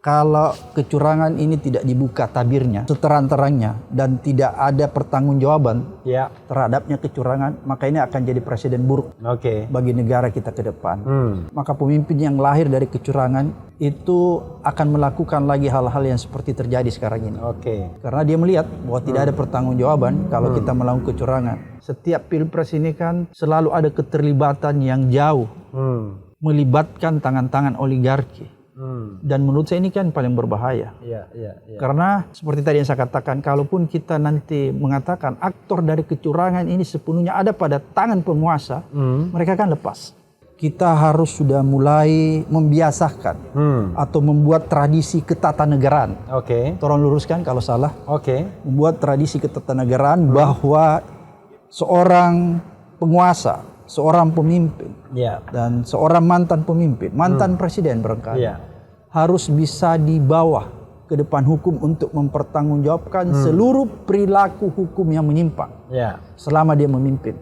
Kalau kecurangan ini tidak dibuka tabirnya, seterang-terangnya, dan tidak ada pertanggungjawaban terhadapnya kecurangan, maka ini akan jadi presiden buruk bagi negara kita ke depan. Maka pemimpin yang lahir dari kecurangan itu akan melakukan lagi hal-hal yang seperti terjadi sekarang ini. Karena dia melihat bahwa tidak ada pertanggungjawaban kalau kita melakukan kecurangan. Setiap pilpres ini kan selalu ada keterlibatan yang jauh, melibatkan tangan-tangan oligarki. Dan menurut saya ini kan paling berbahaya. Karena seperti tadi yang saya katakan, kalaupun kita nanti mengatakan aktor dari kecurangan ini sepenuhnya ada pada tangan penguasa, mereka kan lepas. Kita harus sudah mulai membiasakan atau membuat tradisi ketatanegaraan. Tolong luruskan kalau salah. Membuat tradisi ketatanegaraan bahwa seorang penguasa, seorang pemimpin, dan seorang mantan pemimpin, mantan presiden barangkali, harus bisa dibawa ke depan hukum untuk mempertanggungjawabkan seluruh perilaku hukum yang menyimpang selama dia memimpin.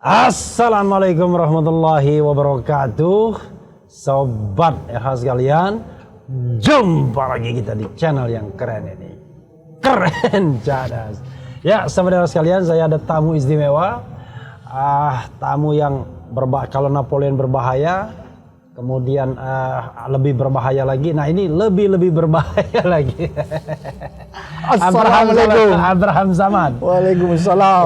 Assalamualaikum warahmatullahi wabarakatuh. Sobat RH sekalian, jumpa lagi kita di channel yang keren ini. Keren cadas. Ya, saudara sekalian, saya ada tamu istimewa. Tamu yang kalau Napoleon berbahaya, kemudian lebih berbahaya lagi. Nah, ini lebih berbahaya lagi. Assalamualaikum. Abraham Samad. Waalaikumsalam.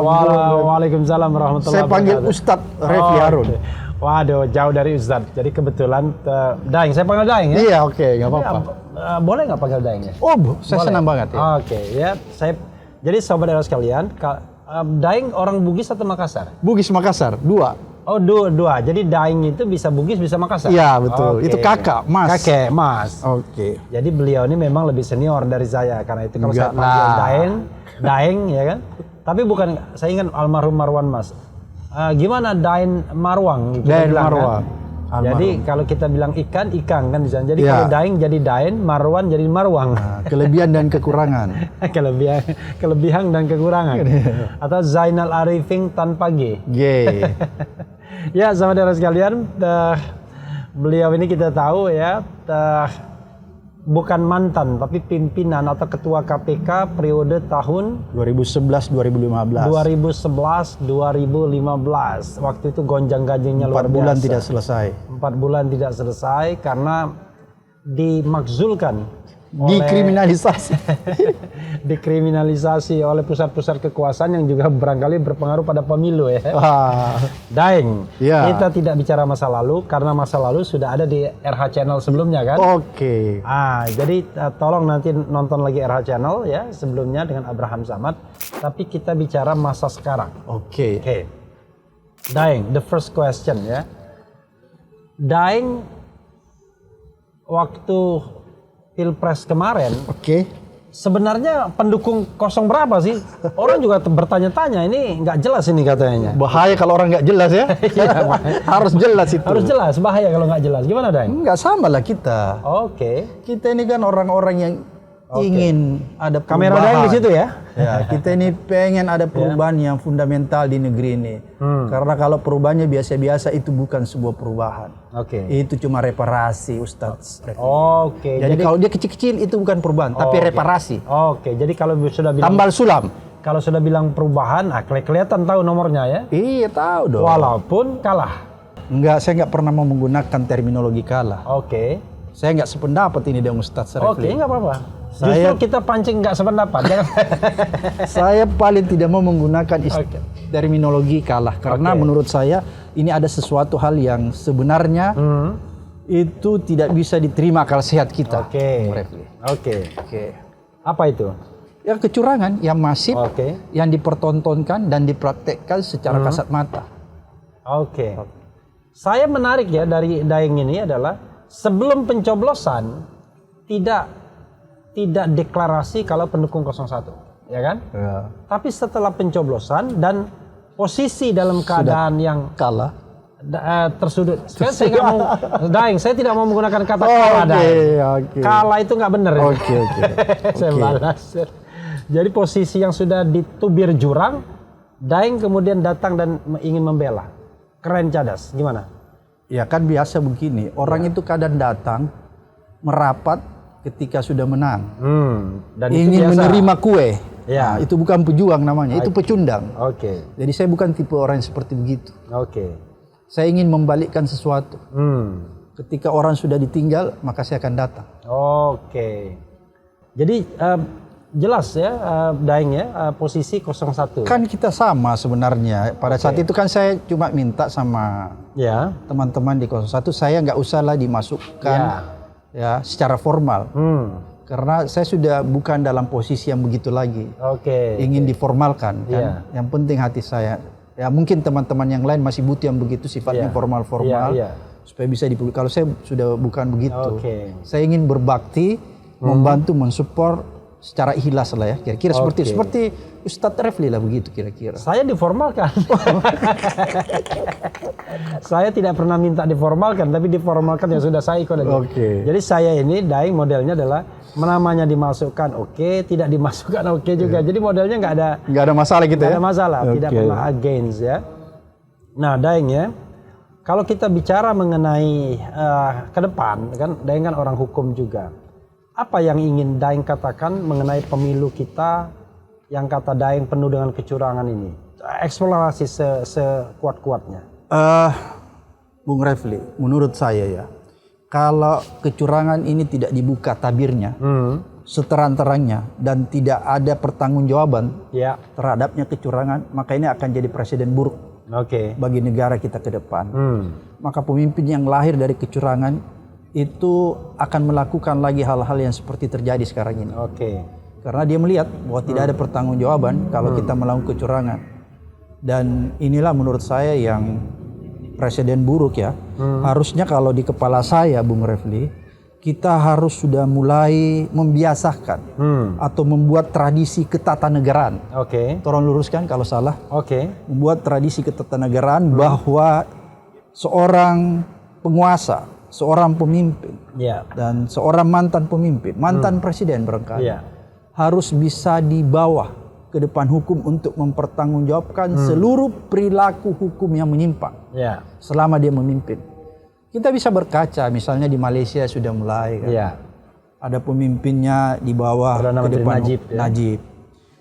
Waalaikumsalam warahmatullahi wabarakatuh. Saya panggil Ustadz Refli Harun. Waduh, jauh dari Ustadz. Jadi kebetulan Daeng. Saya panggil Daeng ya? Iya, oke, nggak apa-apa. Boleh nggak panggil Daeng ya? Saya senang banget ya. Ya. Jadi saudara sekalian, Daeng orang Bugis atau Makassar? Bugis Makassar, dua. Oh, dua. Jadi Daeng itu bisa Bugis, bisa Makassar? Iya, betul. Itu kakak, mas. Kakek, mas. Jadi beliau ini memang lebih senior dari saya. Karena itu kalau saya panggil Daeng, ya kan? Tapi bukan, saya ingat almarhum Marwan, mas. Gimana Daeng Marwang? Daeng Marwang. Kan? Jadi kalau kita bilang ikan kan di sana. Jadi kalau Daeng jadi Daeng, Marwan jadi Marwang. Kelebihan dan kekurangan. Kelebihan dan kekurangan. Atau Zainal Arifin tanpa G. Ya, saudara sekalian, beliau ini kita tahu ya, bukan mantan tapi pimpinan atau ketua KPK periode tahun 2011-2015. 2011-2015. Waktu itu gonjang-ganjingnya luar biasa. 4 bulan tidak selesai. 4 bulan tidak selesai karena dimakzulkan. Dikriminalisasi oleh pusat-pusat kekuasaan yang juga barangkali berpengaruh pada pemilu ya. Daeng, kita tidak bicara masa lalu karena masa lalu sudah ada di RH Channel sebelumnya kan. Jadi tolong nanti nonton lagi RH Channel ya sebelumnya dengan Abraham Samad. Tapi kita bicara masa sekarang. Daeng, the first question ya. Daeng waktu Pilpres kemarin, sebenarnya pendukung kosong berapa sih? Orang juga bertanya-tanya, ini nggak jelas ini katanya. Bahaya kalau orang nggak jelas ya. Harus jelas itu. Harus jelas, bahaya kalau nggak jelas. Gimana, Daeng? Nggak sama lah kita. Kita ini kan orang-orang yang ingin ada perubahan. Kamera Daeng di situ ya? Ya, kita ini pengen ada perubahan yang fundamental di negeri ini. Karena kalau perubahannya biasa-biasa itu bukan sebuah perubahan. Itu cuma reparasi, Ustadz. Jadi kalau dia kecil-kecil itu bukan perubahan, tapi reparasi. Jadi kalau sudah bilang tambal sulam. Kalau sudah bilang perubahan, kelihatan tahu nomornya ya? Iya, tahu dong. Walaupun kalah. Saya nggak pernah mau menggunakan terminologi kalah. Saya nggak sependapat ini dengan Ustadz Refli. Nggak apa-apa. Justru kita pancing nggak sependapat. Saya paling tidak mau menggunakan terminologi kalah karena menurut saya ini ada sesuatu hal yang sebenarnya itu tidak bisa diterima akal sehat kita. Apa itu? Ya, kecurangan yang masif, yang dipertontonkan dan dipraktekkan secara kasat mata. Saya menarik ya dari Daeng ini adalah sebelum pencoblosan tidak deklarasi kalau pendukung 01, ya kan? Ya. Tapi setelah pencoblosan dan posisi dalam keadaan yang Kalah. tersudut. Saya nggak mau Daeng, saya tidak mau menggunakan kata kalah. Okay. Kalah itu nggak benar. Oke. Saya balas. Jadi posisi yang sudah ditubir jurang, Daeng kemudian datang dan ingin membela. Keren, cadas. Gimana? Ya kan biasa begini, orang itu kadang datang merapat ketika sudah menang. Dan itu Ingin biasa. menerima kue. Ya. Nah, itu bukan pejuang namanya, itu pecundang. Oke. Jadi saya bukan tipe orang yang seperti begitu. Oke. Saya ingin membalikkan sesuatu. Ketika orang sudah ditinggal, maka saya akan datang. Oke. Jadi jelas ya Daeng ya posisi 01. Kan kita sama sebenarnya. Pada saat itu kan saya cuma minta sama Ya. teman-teman di 01, saya nggak usah lah dimasukkan ya secara formal. Karena saya sudah bukan dalam posisi yang begitu lagi. Oke. Ingin diformalkan kan. Iya. Yang penting hati saya. Ya mungkin teman-teman yang lain masih butuh yang begitu sifatnya Iya. formal-formal. Iya. Supaya bisa dipublik. Kalau saya sudah bukan begitu. Oke. Saya ingin berbakti, membantu, mensupport secara ikhlas lah ya. Kira-kira seperti Ustadz Refli lah begitu kira-kira. Saya diformalkan. Saya tidak pernah minta diformalkan, tapi diformalkan yang sudah saya ikut aja. Oke. Jadi saya ini Daeng modelnya adalah namanya dimasukkan oke, tidak dimasukkan oke juga. Jadi modelnya nggak Nggak ada masalah gitu nggak ya? ada masalah, tidak Oke. pernah against ya. Nah Daeng ya, kalau kita bicara mengenai ke depan, kan Daeng kan orang hukum juga. Apa yang ingin Daeng katakan mengenai pemilu kita yang kata Daeng penuh dengan kecurangan ini? Eksplorasi sekuat-kuatnya. Bung Refli, menurut saya ya, kalau kecurangan ini tidak dibuka tabirnya, seterang-terangnya, dan tidak ada pertanggungjawaban Ya, terhadapnya kecurangan, maka ini akan jadi presiden buruk oke. bagi negara kita ke depan. Maka pemimpin yang lahir dari kecurangan itu akan melakukan lagi hal-hal yang seperti terjadi sekarang ini. Oke. Karena dia melihat bahwa tidak ada pertanggungjawaban kalau kita melakukan kecurangan. Dan inilah menurut saya yang presiden buruk ya. Harusnya kalau di kepala saya Bung Refli, kita harus sudah mulai membiasakan atau membuat tradisi ketatanegaraan. Oke. Tolong luruskan kalau salah. Oke. Membuat tradisi ketatanegaraan bahwa seorang penguasa, seorang pemimpin, Ya. dan seorang mantan pemimpin, mantan presiden barangkali, Iya. harus bisa dibawa ke depan hukum untuk mempertanggungjawabkan seluruh perilaku hukum yang menyimpang Ya. selama dia memimpin. Kita bisa berkaca, misalnya di Malaysia sudah mulai kan. Ya. Ada pemimpinnya di bawah Perdana ke Menteri depan Najib, ya. Najib.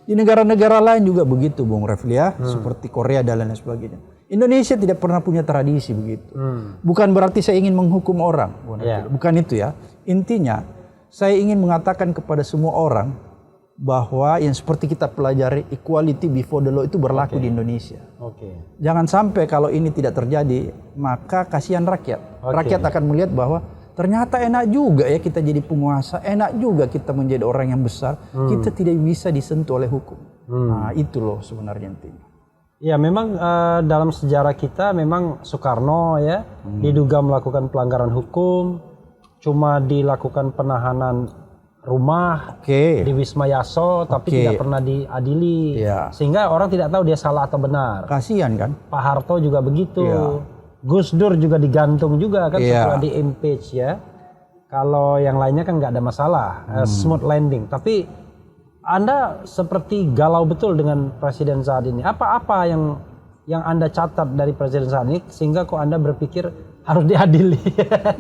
Di negara-negara lain juga begitu Bung Refli ya, seperti Korea dan lain sebagainya. Indonesia tidak pernah punya tradisi begitu. Bukan berarti saya ingin menghukum orang, Bung Refli. Ya. Bukan itu ya. Intinya saya ingin mengatakan kepada semua orang bahwa yang seperti kita pelajari equality before the law itu berlaku di Indonesia. Oke. Jangan sampai kalau ini tidak terjadi, maka kasihan rakyat. Oke. Rakyat akan melihat bahwa ternyata enak juga ya kita jadi penguasa, enak juga kita menjadi orang yang besar, kita tidak bisa disentuh oleh hukum. Nah itu loh sebenarnya intinya. Ya memang dalam sejarah kita memang Soekarno ya diduga melakukan pelanggaran hukum, cuma dilakukan penahanan rumah Oke. di Wisma Yaso, tapi Oke. tidak pernah diadili, Iya. sehingga orang tidak tahu dia salah atau benar. Kasihan kan? Pak Harto juga begitu, Iya. Gus Dur juga digantung juga kan Iya. setelah di impeach ya. Kalau yang lainnya kan nggak ada masalah, smooth landing. Tapi Anda seperti galau betul dengan presiden saat ini. Apa-apa yang Anda catat dari presiden saat ini sehingga kok Anda berpikir harus diadili?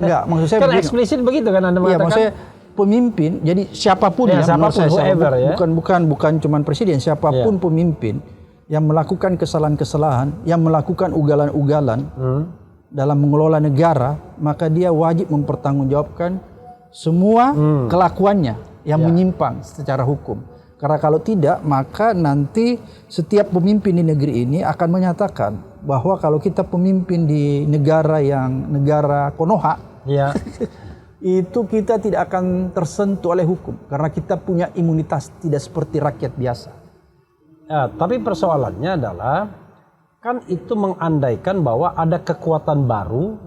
Enggak, maksud saya Kan begini. eksplisit begitu kan Anda Iya, mengatakan. maksudnya pemimpin, jadi siapapun Ya, ya, menurut siapapun, saya, whoever ya. bukan cuma presiden, siapapun pemimpin yang melakukan kesalahan-kesalahan, yang melakukan ugalan-ugalan dalam mengelola negara, maka dia wajib mempertanggungjawabkan semua kelakuannya yang menyimpang secara hukum. Karena kalau tidak, maka nanti setiap pemimpin di negeri ini akan menyatakan bahwa kalau kita pemimpin di negara yang negara Konoha, Ya. itu kita tidak akan tersentuh oleh hukum karena kita punya imunitas tidak seperti rakyat biasa. Ya, tapi persoalannya adalah kan itu mengandaikan bahwa ada kekuatan baru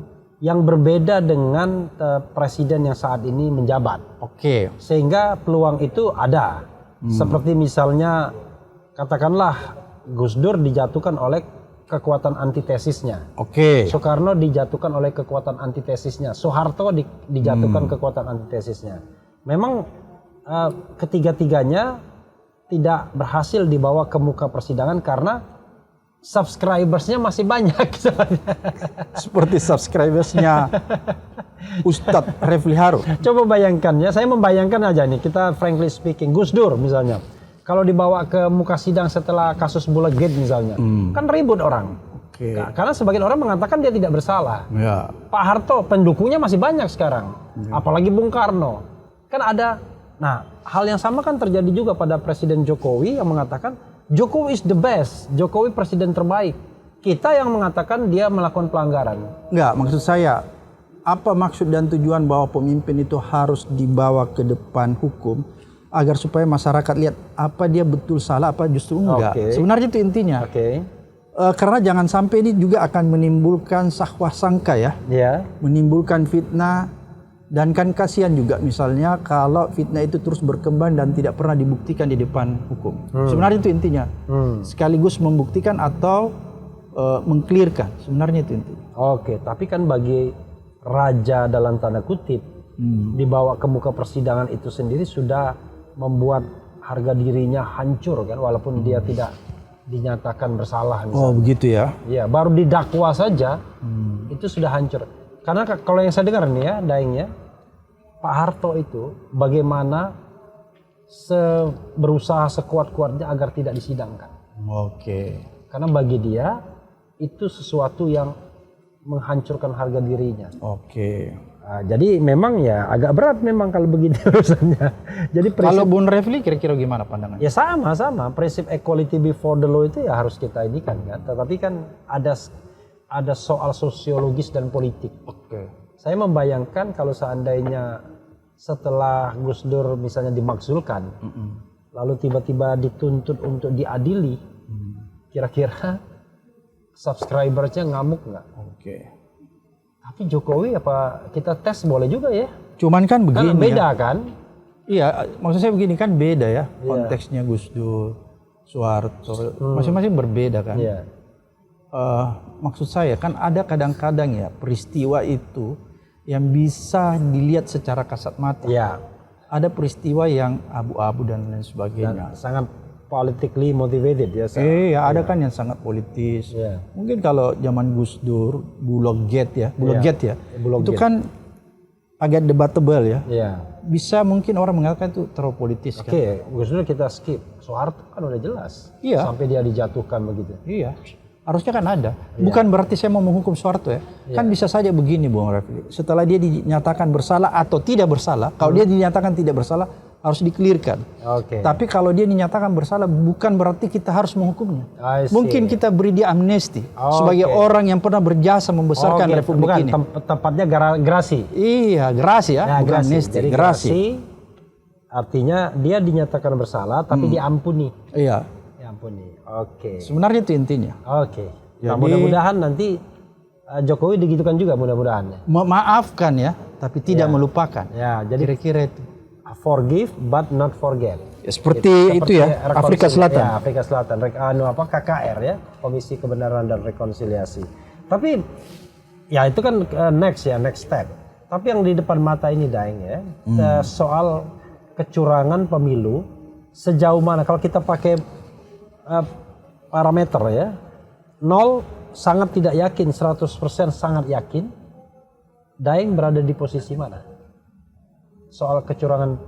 yang berbeda dengan presiden yang saat ini menjabat. Oke. Sehingga peluang itu ada. Seperti misalnya katakanlah Gus Dur dijatuhkan oleh kekuatan antitesisnya. Oke. Soekarno dijatuhkan oleh kekuatan antitesisnya. Soeharto dijatuhkan kekuatan antitesisnya. Memang ketiga-tiganya tidak berhasil dibawa ke muka persidangan karena subscribersnya masih banyak. Seperti subscribersnya Ustadz Refli Harun. Coba bayangkan ya, saya membayangkan aja nih, kita frankly speaking, Gus Dur misalnya, kalau dibawa ke muka sidang setelah kasus Bulegate misalnya, kan ribut orang. Oke. Karena sebagian orang mengatakan dia tidak bersalah. Ya. Pak Harto pendukungnya masih banyak sekarang, apalagi Bung Karno. Kan ada, nah hal yang sama kan terjadi juga pada Presiden Jokowi yang mengatakan Jokowi is the best, Jokowi presiden terbaik. Kita yang mengatakan dia melakukan pelanggaran. Enggak, maksud saya, apa maksud dan tujuan bahwa pemimpin itu harus dibawa ke depan hukum agar supaya masyarakat lihat apa dia betul salah, apa justru enggak. Oke. Sebenarnya itu intinya. Oke. Karena jangan sampai ini juga akan menimbulkan sahwah sangka ya, Ya. menimbulkan fitnah. Dan kan kasihan juga misalnya kalau fitnah itu terus berkembang dan tidak pernah dibuktikan di depan hukum. Sebenarnya itu intinya. Sekaligus membuktikan atau mengklirkan. Sebenarnya itu intinya. Oke, tapi kan bagi raja dalam tanda kutip dibawa ke muka persidangan itu sendiri sudah membuat harga dirinya hancur kan, walaupun dia tidak dinyatakan bersalah misalnya. Oh begitu ya? Iya, baru didakwa saja itu sudah hancur. Karena kalau yang saya dengar nih ya, Daeng ya, Pak Harto itu bagaimana berusaha sekuat-kuatnya agar tidak disidangkan. Oke. Karena bagi dia itu sesuatu yang menghancurkan harga dirinya. Oke. Nah, jadi memang ya agak berat memang kalau begini urusannya. Jadi Kalau Bung Refli kira-kira gimana pandangannya? ya sama prinsip equality before the law itu ya harus kita indikan kan. Tetapi kan ada soal sosiologis dan politik. Oke. Saya membayangkan kalau seandainya setelah Gus Dur misalnya dimakzulkan, lalu tiba-tiba dituntut untuk diadili, kira-kira subscribernya ngamuk nggak? Oke. Tapi Jokowi apa kita tes boleh juga ya? Cuman kan begini Kan beda ya. kan? Iya, maksud saya begini kan beda ya konteksnya Gus Dur, Soeharto, masing-masing berbeda kan. Iya. Maksud saya kan ada kadang-kadang ya peristiwa itu yang bisa dilihat secara kasat mata. Iya. Ada peristiwa yang abu-abu dan lain sebagainya. Sangat politically motivated ya. Iya, ada kan yang sangat politis. Iya. Mungkin kalau zaman Gus Dur, Bulegate ya, Bulegate. itu kan agak debatable ya. Iya. Bisa mungkin orang mengatakan itu terlalu politis kan. Oke, Gus Dur kita skip. Soeharto kan udah jelas. Iya. Sampai dia dijatuhkan begitu. Iya, harusnya kan ada. Bukan berarti saya mau menghukum Soeharto ya. Kan bisa saja begini Bung Refli. Setelah dia dinyatakan bersalah atau tidak bersalah, kalau dia dinyatakan tidak bersalah harus dikelirkan. Oke. Tapi kalau dia dinyatakan bersalah bukan berarti kita harus menghukumnya. I see. Mungkin kita beri dia amnesti sebagai Oke. orang yang pernah berjasa membesarkan Republik bukan, ini. Tepatnya gerasi. Iya, gerasi ya, Nah, bukan gerasi. amnesti. Jadi Gerasi. gerasi artinya dia dinyatakan bersalah tapi diampuni. Iya, Diampuni. Oke. sebenarnya itu intinya. Oke. Nah, Jadi- mudah-mudahan nanti Jokowi digitukan juga mudah-mudahan. Memaafkan ya, tapi tidak melupakan. Ya, jadi Kira-kira itu. forgive but not forget. Ya, seperti itu ya, Afrika Selatan. Ya, Afrika Selatan. KKR ya, Komisi Kebenaran dan Rekonsiliasi. Tapi ya itu kan next step. Tapi yang di depan mata ini Daeng ya, soal kecurangan pemilu sejauh mana kalau kita pakai parameter ya. 0 sangat tidak yakin, 100% sangat yakin. Daeng berada di posisi mana? Soal kecurangan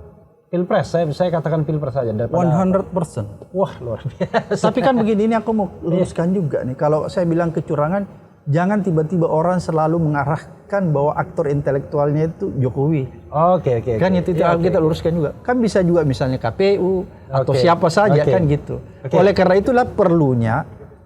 Pilpres, saya katakan Pilpres saja daripada 100%. wah luar biasa. Tapi kan begini, ini aku mau luruskan juga nih. Kalau saya bilang kecurangan, jangan tiba-tiba orang selalu mengarahkan bahwa aktor intelektualnya itu Jokowi. Oke. Kan itu Ya, kita luruskan juga. Kan bisa juga misalnya KPU atau Oke. siapa saja Oke. kan gitu. Oke. Oleh karena itulah perlunya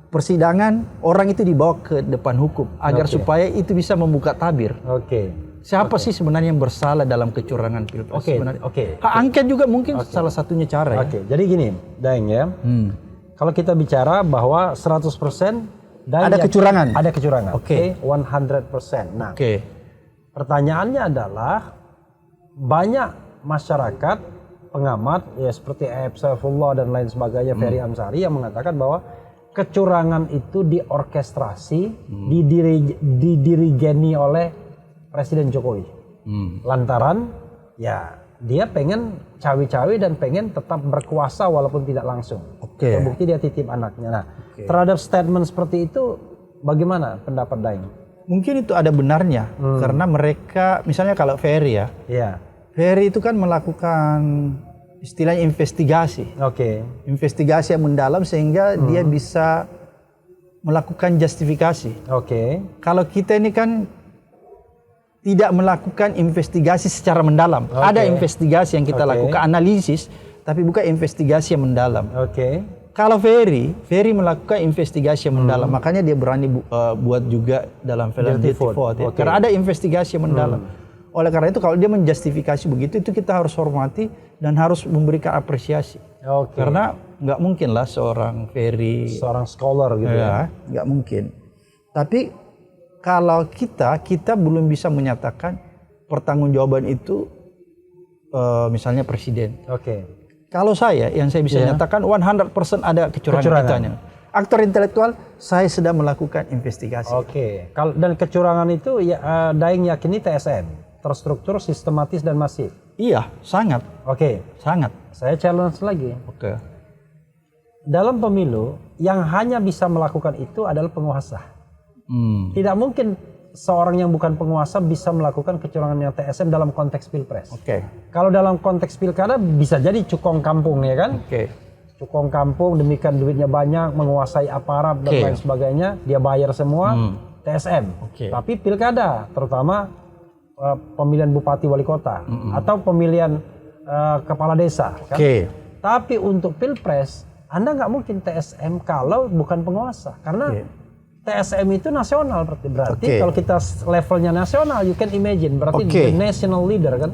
persidangan orang itu dibawa ke depan hukum agar Oke. supaya itu bisa membuka tabir. Oke. Siapa sih sebenarnya yang bersalah dalam kecurangan Pilpres Oke, sebenarnya? oke. Hak angket juga mungkin salah satunya cara ya. Oke, jadi gini, Daeng ya. Kalau kita bicara bahwa 100% Dan ada kecurangan. Ada kecurangan. Oke. 100%. Nah, pertanyaannya adalah banyak masyarakat, pengamat ya seperti Saifullah dan lain sebagainya, Ferry Amsari yang mengatakan bahwa kecurangan itu diorkestrasi, didirigeni oleh Presiden Jokowi. Lantaran ya dia pengen cawe-cawe dan pengen tetap berkuasa walaupun tidak langsung. Terbukti dia titip anaknya. Nah, terhadap statement seperti itu bagaimana pendapat Daeng? Mungkin itu ada benarnya karena mereka misalnya kalau Ferry ya. Ferry itu kan melakukan istilahnya investigasi. Investigasi yang mendalam sehingga dia bisa melakukan justifikasi. Kalau kita ini kan tidak melakukan investigasi secara mendalam. Ada investigasi yang kita lakukan, analisis, tapi bukan investigasi yang mendalam. Kalau Ferry melakukan investigasi yang mendalam, makanya dia berani buat juga dalam film Dirty Vote. Karena ada investigasi yang mendalam. Oleh karena itu kalau dia menjustifikasi begitu, itu kita harus hormati dan harus memberikan apresiasi. Karena nggak mungkin lah seorang Ferry, seorang scholar gitu ya, nggak mungkin. Tapi kalau kita belum bisa menyatakan pertanggungjawaban itu misalnya presiden. Kalau yang saya bisa nyatakan 100% ada kecurangan kitanya. Aktor intelektual, saya sedang melakukan investigasi. Dan kecurangan itu ya Daeng yakini TSM, terstruktur, sistematis dan masif. Iya, sangat. Sangat. Saya challenge lagi. Dalam pemilu yang hanya bisa melakukan itu adalah penguasa. Tidak mungkin seorang yang bukan penguasa bisa melakukan kecurangan yang TSM dalam konteks pilpres. Kalau dalam konteks pilkada bisa jadi cukong kampung ya kan? Cukong kampung, demikian duitnya banyak, menguasai aparat dan lain sebagainya, dia bayar semua, TSM. Tapi pilkada, terutama pemilihan bupati wali kota atau pemilihan kepala desa. Kan? Tapi untuk pilpres, Anda nggak mungkin TSM kalau bukan penguasa, karena TSM itu nasional berarti kalau kita levelnya nasional, you can imagine berarti the national leader kan?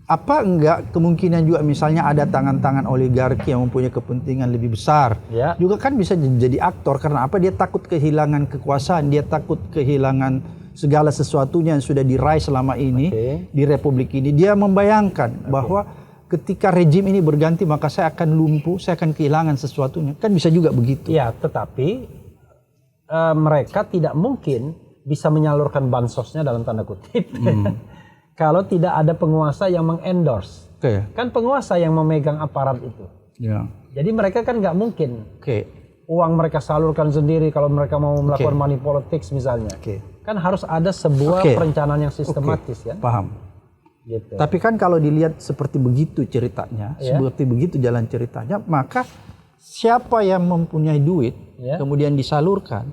Apa enggak kemungkinan juga misalnya ada tangan-tangan oligarki yang mempunyai kepentingan lebih besar, juga kan bisa jadi aktor karena apa? Dia takut kehilangan kekuasaan, dia takut kehilangan segala sesuatunya yang sudah diraih selama ini di Republik ini. Dia membayangkan bahwa ketika rejim ini berganti maka saya akan lumpuh, saya akan kehilangan sesuatunya. Kan bisa juga begitu. Ya, tetapi mereka tidak mungkin bisa menyalurkan bansosnya dalam tanda kutip kalau tidak ada penguasa yang mengendorse. Kan penguasa yang memegang aparat itu. Jadi mereka kan nggak mungkin uang mereka salurkan sendiri kalau mereka mau melakukan money politics misalnya. Kan harus ada sebuah perencanaan yang sistematis kan. Paham. Tapi kan kalau dilihat seperti begitu ceritanya, seperti begitu jalan ceritanya, maka siapa yang mempunyai duit kemudian disalurkan,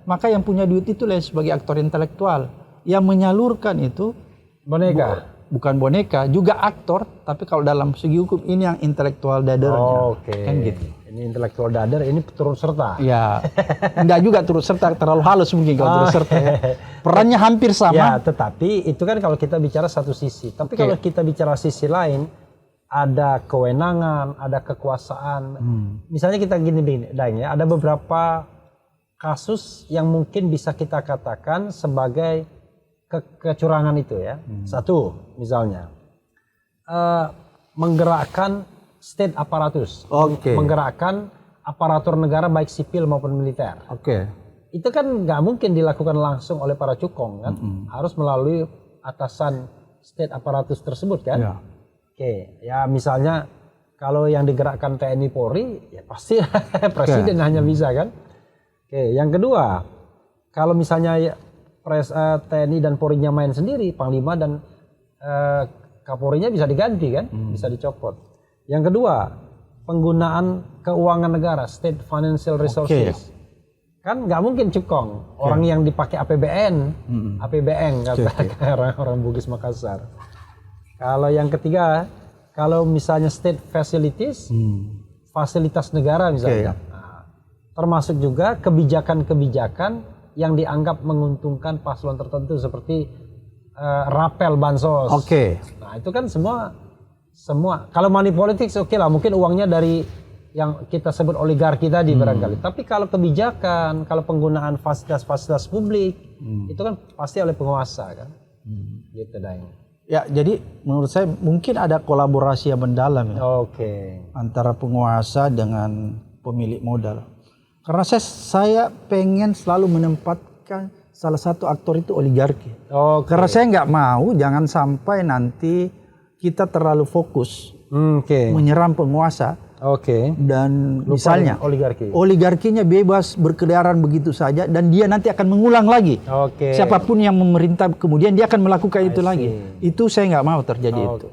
maka yang punya duit itu sebagai aktor intelektual. Yang menyalurkan itu boneka, bukan boneka, juga aktor, tapi kalau dalam segi hukum ini yang intelektual dadernya. Kan gitu. Ini intelektual dader, ini turut serta. Ya, enggak juga turut serta, terlalu halus mungkin kalau turut serta. Perannya hampir sama. Ya, tetapi itu kan kalau kita bicara satu sisi. Tapi kalau kita bicara sisi lain, ada kewenangan, ada kekuasaan. Misalnya kita gini, Daeng ya, ada beberapa kasus yang mungkin bisa kita katakan sebagai kecurangan itu ya. Satu, misalnya menggerakkan state aparatus, menggerakkan aparatur negara baik sipil maupun militer. Itu kan nggak mungkin dilakukan langsung oleh para cukong kan, harus melalui atasan state aparatus tersebut kan. Ya misalnya kalau yang digerakkan TNI Polri, ya pasti presiden hanya bisa kan. Yang kedua, kalau misalnya TNI dan Polri-nya main sendiri, Panglima dan Kapolrinya bisa diganti kan, bisa dicopot. Yang kedua, penggunaan keuangan negara, state financial resources. Kan nggak mungkin cukong, orang yang dipakai APBN, APBN kata orang Bugis Makassar. Kalau yang ketiga, kalau misalnya state facilities, fasilitas negara misalnya. Termasuk juga kebijakan-kebijakan yang dianggap menguntungkan paslon tertentu seperti rapel bansos. Nah itu kan semua kalau money politics lah, mungkin uangnya dari yang kita sebut oligarki tadi barangkali. Tapi kalau kebijakan, kalau penggunaan fasilitas-fasilitas publik, itu kan pasti oleh penguasa kan. Gitu Daeng. Ya, jadi menurut saya mungkin ada kolaborasi yang mendalam ya. Antara penguasa dengan pemilik modal. Karena saya pengen selalu menempatkan salah satu aktor itu oligarki. Karena saya nggak mau jangan sampai nanti kita terlalu fokus menyerang penguasa. Dan lupa misalnya oligarkinya bebas berkeliaran begitu saja dan dia nanti akan mengulang lagi. Siapapun yang memerintah kemudian dia akan melakukan itu lagi. Itu saya nggak mau terjadi itu.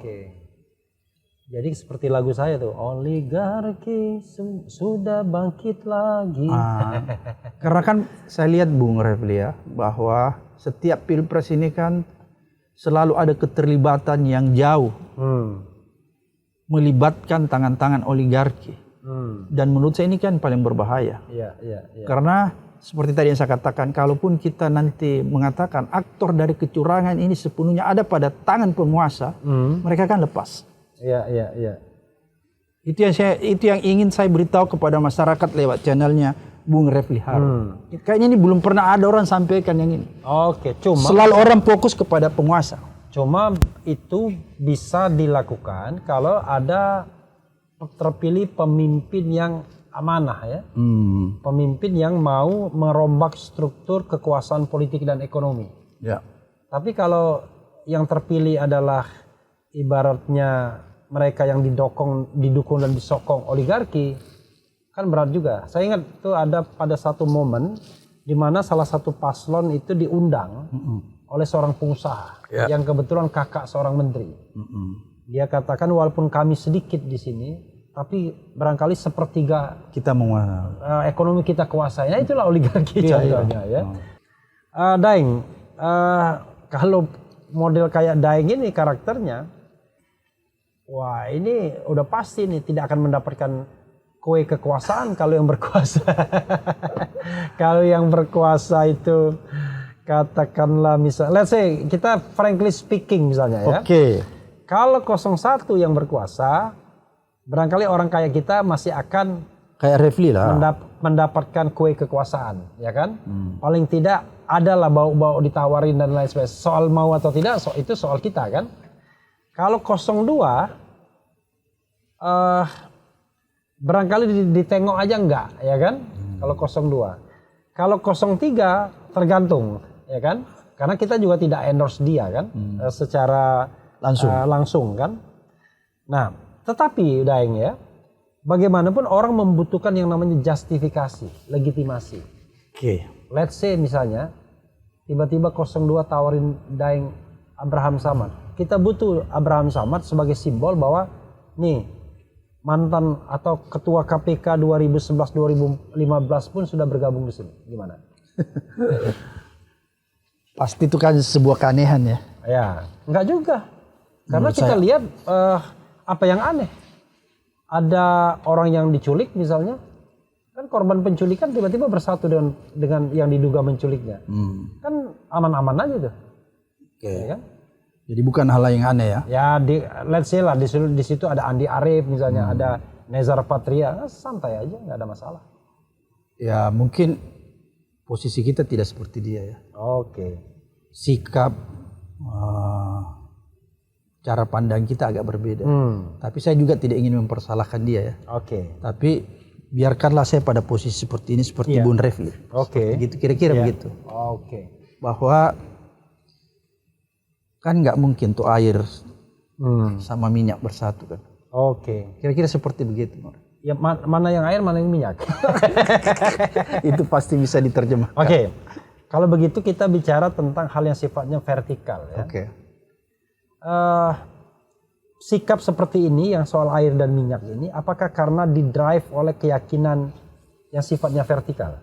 Jadi seperti lagu saya tuh, oligarki sudah bangkit lagi. Karena kan saya lihat Bung Refli ya, bahwa setiap pilpres ini kan selalu ada keterlibatan yang jauh. Melibatkan tangan-tangan oligarki. Dan menurut saya ini kan paling berbahaya. Karena seperti tadi yang saya katakan, kalaupun kita nanti mengatakan aktor dari kecurangan ini sepenuhnya ada pada tangan penguasa, mereka kan lepas. Itu yang ingin saya beritahu kepada masyarakat lewat channelnya Bung Refli Harun. Kayaknya ini belum pernah ada orang sampaikan yang ini. Cuma selalu orang fokus kepada penguasa. Cuma itu bisa dilakukan kalau ada terpilih pemimpin yang amanah ya. Pemimpin yang mau merombak struktur kekuasaan politik dan ekonomi. Tapi kalau yang terpilih adalah ibaratnya mereka yang didukung dan disokong oligarki, kan berat juga. Saya ingat itu ada pada satu momen di mana salah satu paslon itu diundang oleh seorang pengusaha yang kebetulan kakak seorang menteri. Dia katakan walaupun kami sedikit di sini, tapi barangkali sepertiga kita menguasai ekonomi kita kuasai. Nah itulah oligarki contohnya ya. Daeng, kalau model kayak Daeng ini karakternya, wah ini udah pasti nih tidak akan mendapatkan kue kekuasaan kalau yang berkuasa. Kalau yang berkuasa itu katakanlah let's say kita frankly speaking misalnya ya. Kalau 01 yang berkuasa, barangkali orang kayak kita masih akan kayak Refli lah mendapatkan kue kekuasaan, ya kan? Paling tidak adalah bau-bau ditawarin dan lain sebagainya. Soal mau atau tidak, itu soal kita kan. Kalau 02 barangkali ditengok aja enggak, ya kan? Kalau 02. Kalau 03 tergantung, ya kan? Karena kita juga tidak endorse dia kan, secara langsung kan. Nah, tetapi Daeng ya, bagaimanapun orang membutuhkan yang namanya justifikasi, legitimasi. Let's say misalnya, tiba-tiba 02 tawarin Daeng Abraham Samad. Kita butuh Abraham Samad sebagai simbol bahwa nih mantan atau ketua KPK 2011-2015 pun sudah bergabung di sini. Gimana? Pasti itu kan sebuah keanehan ya. Ya, enggak juga. Karena kita lihat apa yang aneh. Ada orang yang diculik misalnya, kan korban penculikan tiba-tiba bersatu dengan yang diduga menculiknya. Kan aman-aman aja tuh. Ya kan? Jadi bukan hal yang aneh ya. Ya, let's say lah di situ ada Andi Arief misalnya, ada Nezar Patria, santai aja, nggak ada masalah. Ya mungkin posisi kita tidak seperti dia ya. Sikap, cara pandang kita agak berbeda. Tapi saya juga tidak ingin mempersalahkan dia ya. Tapi biarkanlah saya pada posisi seperti ini, seperti Bung Refli. Begitu kira-kira begitu. Bahwa kan nggak mungkin tuh air sama minyak bersatu kan. Kira-kira seperti begitu. Ya mana yang air, mana yang minyak. Itu pasti bisa diterjemahkan. Kalau begitu kita bicara tentang hal yang sifatnya vertikal ya. Sikap seperti ini yang soal air dan minyak ini, apakah karena didrive oleh keyakinan yang sifatnya vertikal?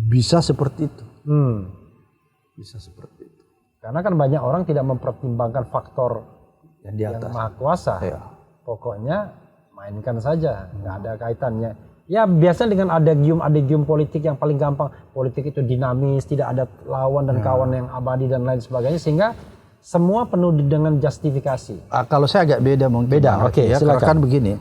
Bisa seperti itu. Bisa seperti itu. Karena kan banyak orang tidak mempertimbangkan faktor yang di atas, yang maha kuasa. Pokoknya mainkan saja, nggak ada kaitannya. Ya biasanya dengan adagium politik yang paling gampang, politik itu dinamis, tidak ada lawan dan kawan yang abadi dan lain sebagainya, sehingga semua penuh dengan justifikasi. Kalau saya agak beda mungkin. Silakan. Karena kan begini,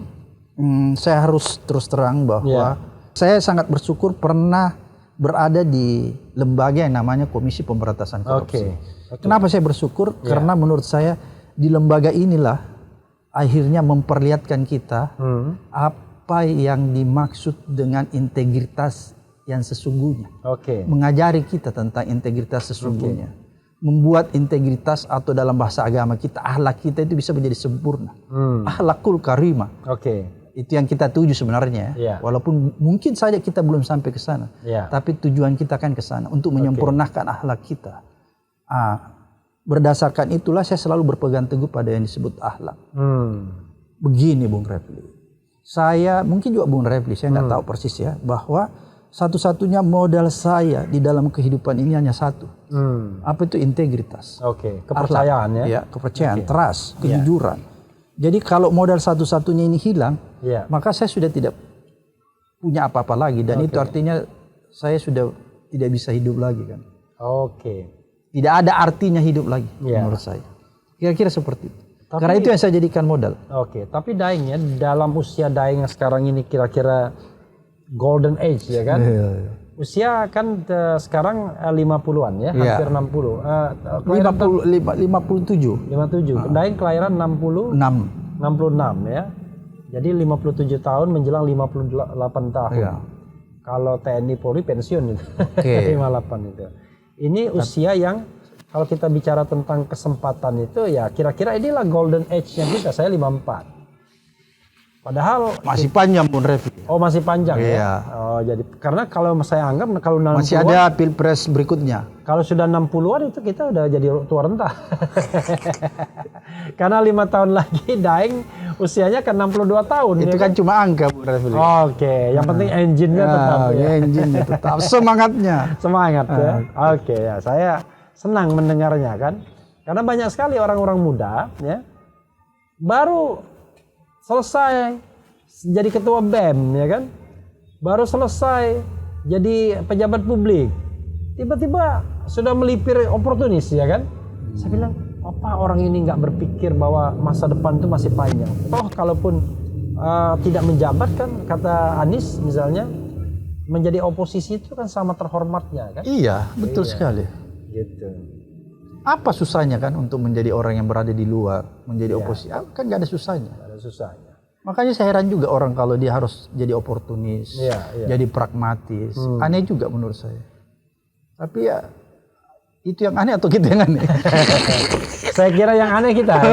Saya harus terus terang bahwa saya sangat bersyukur pernah berada di lembaga yang namanya Komisi Pemberantasan Korupsi. Kenapa saya bersyukur? Karena menurut saya di lembaga inilah akhirnya memperlihatkan kita apa yang dimaksud dengan integritas yang sesungguhnya. Mengajari kita tentang integritas sesungguhnya. Membuat integritas atau dalam bahasa agama kita, akhlak kita itu bisa menjadi sempurna. Akhlakul karimah. Itu yang kita tuju sebenarnya. Walaupun mungkin saja kita belum sampai ke sana. Tapi tujuan kita kan ke sana untuk menyempurnakan akhlak kita. Berdasarkan itulah saya selalu berpegang teguh pada yang disebut akhlak. Begini Bung Refli. Saya, mungkin juga Bung Refli, saya nggak tahu persis ya, bahwa satu-satunya modal saya di dalam kehidupan ini hanya satu. Apa itu integritas? Kepercayaan ya? Kepercayaan, trust, kejujuran. Jadi kalau modal satu-satunya ini hilang, maka saya sudah tidak punya apa-apa lagi. Dan itu artinya saya sudah tidak bisa hidup lagi kan. Tidak ada artinya hidup lagi menurut saya. Kira-kira seperti itu. Karena itu yang saya jadikan modal. Tapi Daeng ya, dalam usia Daeng yang sekarang ini kira-kira golden age ya kan? Usia kan sekarang 50-an ya, hampir 60. 57. Daeng kelahiran 66 ya. Jadi 57 tahun menjelang 58 tahun. Kalau TNI Polri pensiun itu. 58 itu. Ini usia yang kalau kita bicara tentang kesempatan itu ya kira-kira inilah golden age-nya kita. Saya 54. Padahal masih panjang Bung Refli. Masih panjang ya. Jadi karena kalau saya anggap kalau 60-an masih ada pilpres berikutnya. Kalau sudah 60-an itu kita udah jadi tua renta. Karena 5 tahun lagi Daeng usianya kan 62 tahun. Itu kan cuma angka Bung Refli. Yang penting engine-nya tetap ya. Engine-nya tetap. Semangatnya. Semangat ya. Ya, saya senang mendengarnya kan. Karena banyak sekali orang-orang muda ya baru selesai jadi ketua BEM ya kan, baru selesai jadi pejabat publik, tiba-tiba sudah melipir oportunis ya kan. Saya bilang, apa orang ini nggak berpikir bahwa masa depan itu masih panjang? Toh kalaupun tidak menjabat kan, kata Anies misalnya, menjadi oposisi itu kan sama terhormatnya kan? Iya, betul sekali. Gitu. Apa susahnya kan untuk menjadi orang yang berada di luar, menjadi oposisi? Kan nggak ada susahnya. Makanya saya heran juga orang kalau dia harus jadi oportunis, jadi pragmatis. Aneh juga menurut saya. Tapi ya itu yang aneh atau kita yang aneh? Saya kira yang aneh kita.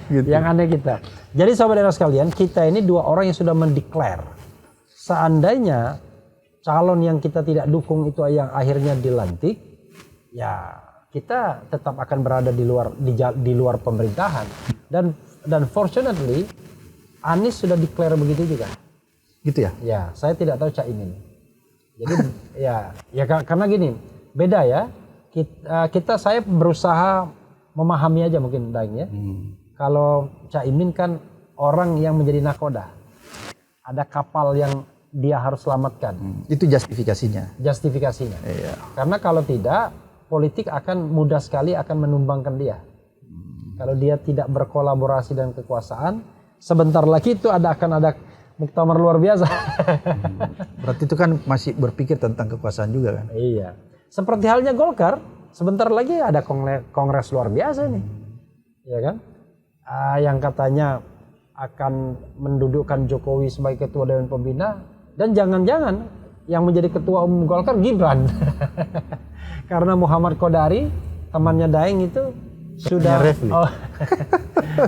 Gitu. Yang aneh kita. Jadi saudara sekalian, kita ini dua orang yang sudah mendeklar. Seandainya calon yang kita tidak dukung itu yang akhirnya dilantik, ya kita tetap akan berada di luar pemerintahan. Dan fortunately Anies sudah declare begitu juga. Gitu ya? Ya, saya tidak tahu Cak Imin. Jadi ya karena gini, beda ya. Saya berusaha memahami aja mungkin Daeng ya. Kalau Cak Imin kan orang yang menjadi nakoda. Ada kapal yang dia harus selamatkan. Itu justifikasinya. Iya. Karena kalau tidak, politik akan mudah sekali akan menumbangkan dia. Kalau dia tidak berkolaborasi dengan kekuasaan, sebentar lagi itu akan ada muktamar luar biasa. Berarti itu kan masih berpikir tentang kekuasaan juga kan? Iya. Seperti halnya Golkar, sebentar lagi ada kongres luar biasa nih. Ya kan? Yang katanya akan mendudukkan Jokowi sebagai ketua Dewan Pembina, dan jangan-jangan yang menjadi ketua umum Golkar Gibran. Karena Muhammad Kodari, temannya Daeng itu sudah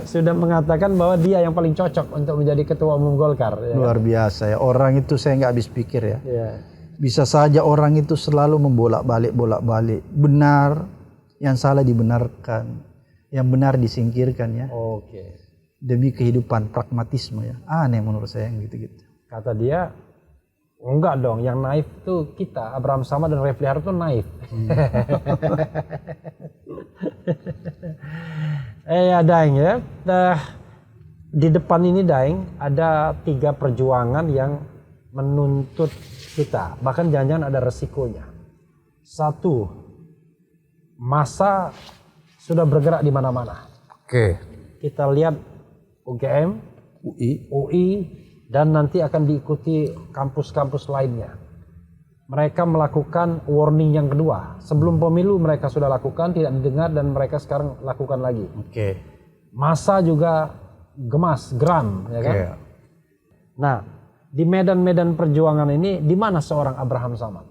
sudah mengatakan bahwa dia yang paling cocok untuk menjadi ketua umum Golkar. Luar biasa ya, orang itu saya nggak habis pikir ya. Bisa saja orang itu selalu membolak-balik, benar, yang salah dibenarkan, yang benar disingkirkan ya. Demi kehidupan pragmatisme ya, aneh menurut saya yang gitu-gitu. Kata dia, enggak dong, yang naif tuh kita, Abraham Samad dan Refli Harun tuh naif. Ya Daeng ya, di depan ini Daeng ada 3 perjuangan yang menuntut kita, bahkan jangan-jangan ada resikonya. 1, massa sudah bergerak di mana-mana. Kita lihat UGM, UI, dan nanti akan diikuti kampus-kampus lainnya. Mereka melakukan warning yang kedua. Sebelum pemilu mereka sudah lakukan, tidak didengar, dan mereka sekarang lakukan lagi. Massa juga geram, ya kan? Nah, di medan-medan perjuangan ini, di mana seorang Abraham Samad?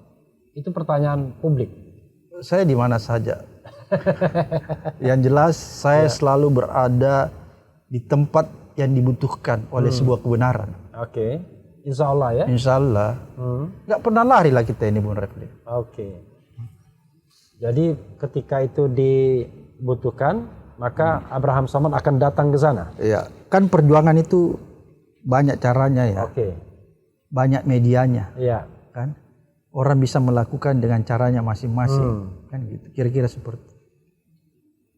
Itu pertanyaan publik. Saya di mana saja. Yang jelas saya selalu berada di tempat yang dibutuhkan oleh sebuah kebenaran. Insya Allah ya. Insya Allah. Nggak pernah lari lah kita ini, Bung Refli. Jadi ketika itu dibutuhkan, maka Abraham Samad akan datang ke sana. Iya, kan perjuangan itu banyak caranya ya. Banyak medianya. Iya. Kan? Orang bisa melakukan dengan caranya masing-masing. Kan gitu. Kira-kira seperti.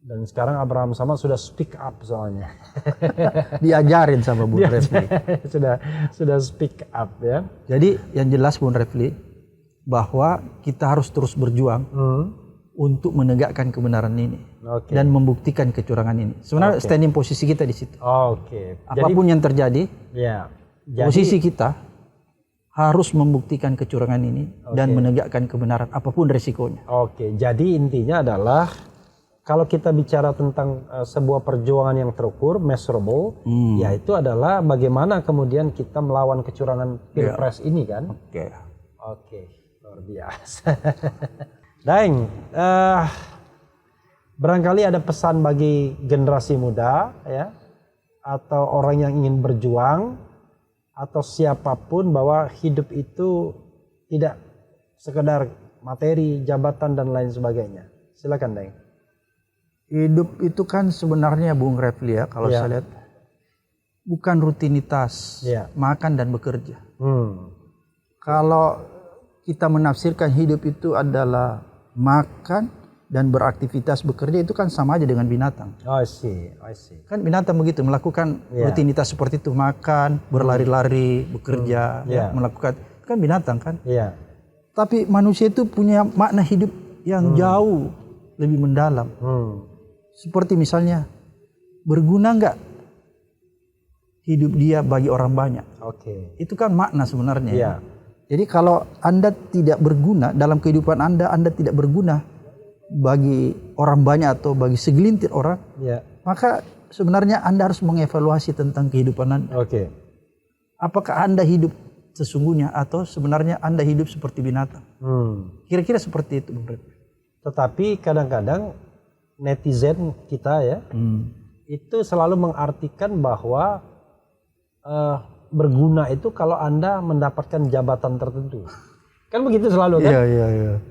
Dan sekarang Abraham Samad sudah speak up soalnya. Diajarin sama Bung Refli. sudah speak up ya. Jadi yang jelas Bung Refli, bahwa kita harus terus berjuang untuk menegakkan kebenaran ini dan membuktikan kecurangan ini. Sebenarnya standing posisi kita di situ. Apapun yang terjadi, posisi kita harus membuktikan kecurangan ini dan menegakkan kebenaran apapun resikonya. Jadi intinya adalah kalau kita bicara tentang sebuah perjuangan yang terukur, measurable, yaitu adalah bagaimana kemudian kita melawan kecurangan pilpres ini kan? Luar biasa. Daeng, barangkali ada pesan bagi generasi muda, ya, atau orang yang ingin berjuang, atau siapapun, bahwa hidup itu tidak sekedar materi, jabatan dan lain sebagainya. Silakan, Daeng. Hidup itu kan sebenarnya Bung Refli ya, kalau saya lihat bukan rutinitas makan dan bekerja. Kalau kita menafsirkan hidup itu adalah makan dan beraktivitas bekerja, itu kan sama aja dengan binatang. I see. Kan binatang begitu, melakukan rutinitas seperti itu, makan, berlari-lari, bekerja, melakukan, kan binatang kan. Tapi manusia itu punya makna hidup yang jauh lebih mendalam. Seperti misalnya, berguna nggak hidup dia bagi orang banyak? Itu kan makna sebenarnya. Jadi kalau Anda tidak berguna dalam kehidupan Anda tidak berguna bagi orang banyak atau bagi segelintir orang, maka sebenarnya Anda harus mengevaluasi tentang kehidupan Anda. Apakah Anda hidup sesungguhnya atau sebenarnya Anda hidup seperti binatang? Kira-kira seperti itu, Bung Refli. Tetapi kadang-kadang netizen kita ya, itu selalu mengartikan bahwa berguna itu kalau Anda mendapatkan jabatan tertentu. Kan begitu selalu kan? Iya.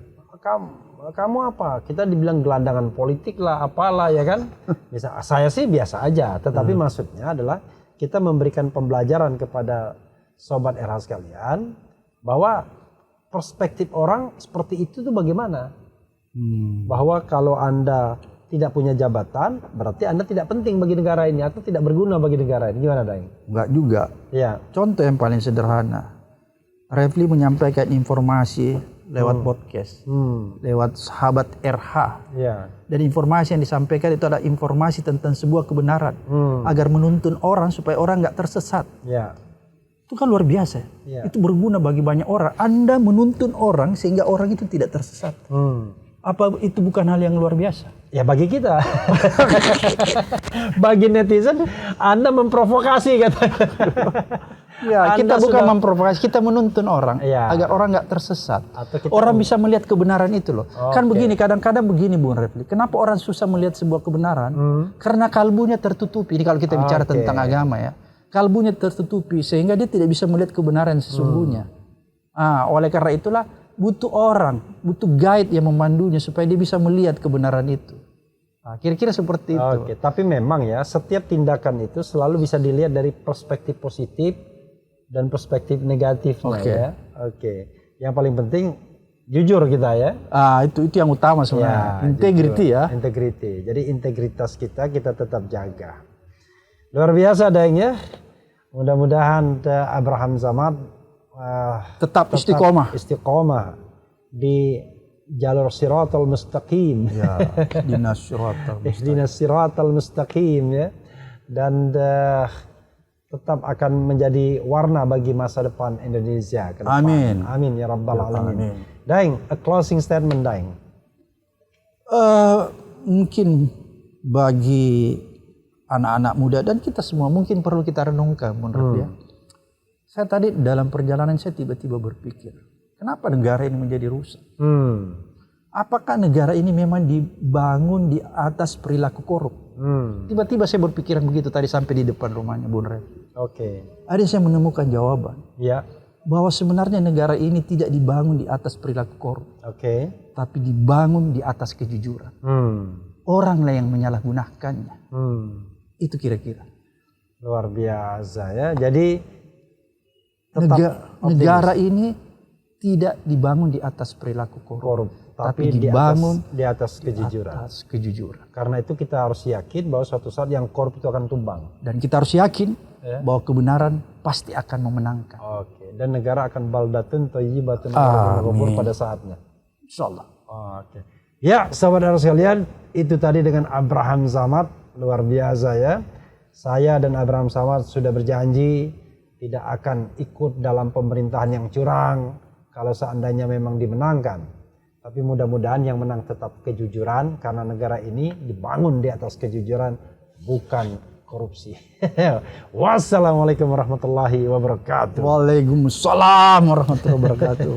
Kamu apa? Kita dibilang gelandangan politik lah, apalah ya kan? Misal, saya sih biasa aja, tetapi maksudnya adalah kita memberikan pembelajaran kepada sobat RH sekalian bahwa perspektif orang seperti itu tuh bagaimana? Bahwa kalau Anda tidak punya jabatan, berarti Anda tidak penting bagi negara ini atau tidak berguna bagi negara ini. Gimana, Daeng? Enggak juga. Contoh yang paling sederhana, Refli menyampaikan informasi lewat podcast, lewat sahabat RH. Dan informasi yang disampaikan itu adalah informasi tentang sebuah kebenaran, agar menuntun orang supaya orang nggak tersesat. Itu kan luar biasa. Itu berguna bagi banyak orang. Anda menuntun orang sehingga orang itu tidak tersesat. Apa itu bukan hal yang luar biasa? Ya bagi kita. Bagi netizen, Anda memprovokasi katanya. Kita bukan memprovokasi, kita menuntun orang agar orang nggak tersesat. Orang bisa melihat kebenaran itu loh. Kan begini, kadang-kadang begini Bung Refli. Kenapa orang susah melihat sebuah kebenaran? Karena kalbunya tertutupi. Ini kalau kita bicara tentang agama ya. Kalbunya tertutupi sehingga dia tidak bisa melihat kebenaran sesungguhnya. Oleh karena itulah butuh orang, butuh guide yang memandunya supaya dia bisa melihat kebenaran itu. Kira-kira seperti itu. Tapi memang ya, setiap tindakan itu selalu bisa dilihat dari perspektif positif dan perspektif negatifnya Yang paling penting jujur kita ya. Itu yang utama sebenarnya. Integrity ya. Integrity. Jadi integritas kita tetap jaga. Luar biasa Daeng ya. Mudah-mudahan Abraham Samad tetap istiqomah di jalur siratal mustaqim. Ihdinas siratal mustaqim ya. Dan tetap akan menjadi warna bagi masa depan Indonesia ke depan. Amin. Amin ya rabbal alamin. Amin. Daeng, a closing statement Daeng. Mungkin bagi anak-anak muda dan kita semua mungkin perlu kita renungkan menurut dia. Saya tadi dalam perjalanan saya tiba-tiba berpikir, kenapa negara ini menjadi rusak? Apakah negara ini memang dibangun di atas perilaku korup? Tiba-tiba saya berpikiran begitu tadi sampai di depan rumahnya Bung Ren. Oke. Ada saya menemukan jawaban. Ya. Bahwa sebenarnya negara ini tidak dibangun di atas perilaku korup. Oke. Tapi dibangun di atas kejujuran. Oranglah yang menyalahgunakannya. Itu kira-kira. Luar biasa ya. Jadi negara ini tidak dibangun di atas perilaku korup. Tapi dibangun di atas kejujuran. Atas kejujuran. Karena itu kita harus yakin bahwa suatu saat yang korup itu akan tumbang. Dan kita harus yakin bahwa kebenaran pasti akan memenangkan. Oke. Dan negara akan baldatun thayyibatun pada saatnya. Insyaallah. Oke. Ya, sahabat sekalian, itu tadi dengan Abraham Samad, luar biasa ya. Saya dan Abraham Samad sudah berjanji tidak akan ikut dalam pemerintahan yang curang kalau seandainya memang dimenangkan. Tapi mudah-mudahan yang menang tetap kejujuran karena negara ini dibangun di atas kejujuran bukan korupsi. Wassalamualaikum warahmatullahi wabarakatuh. Waalaikumsalam warahmatullahi wabarakatuh.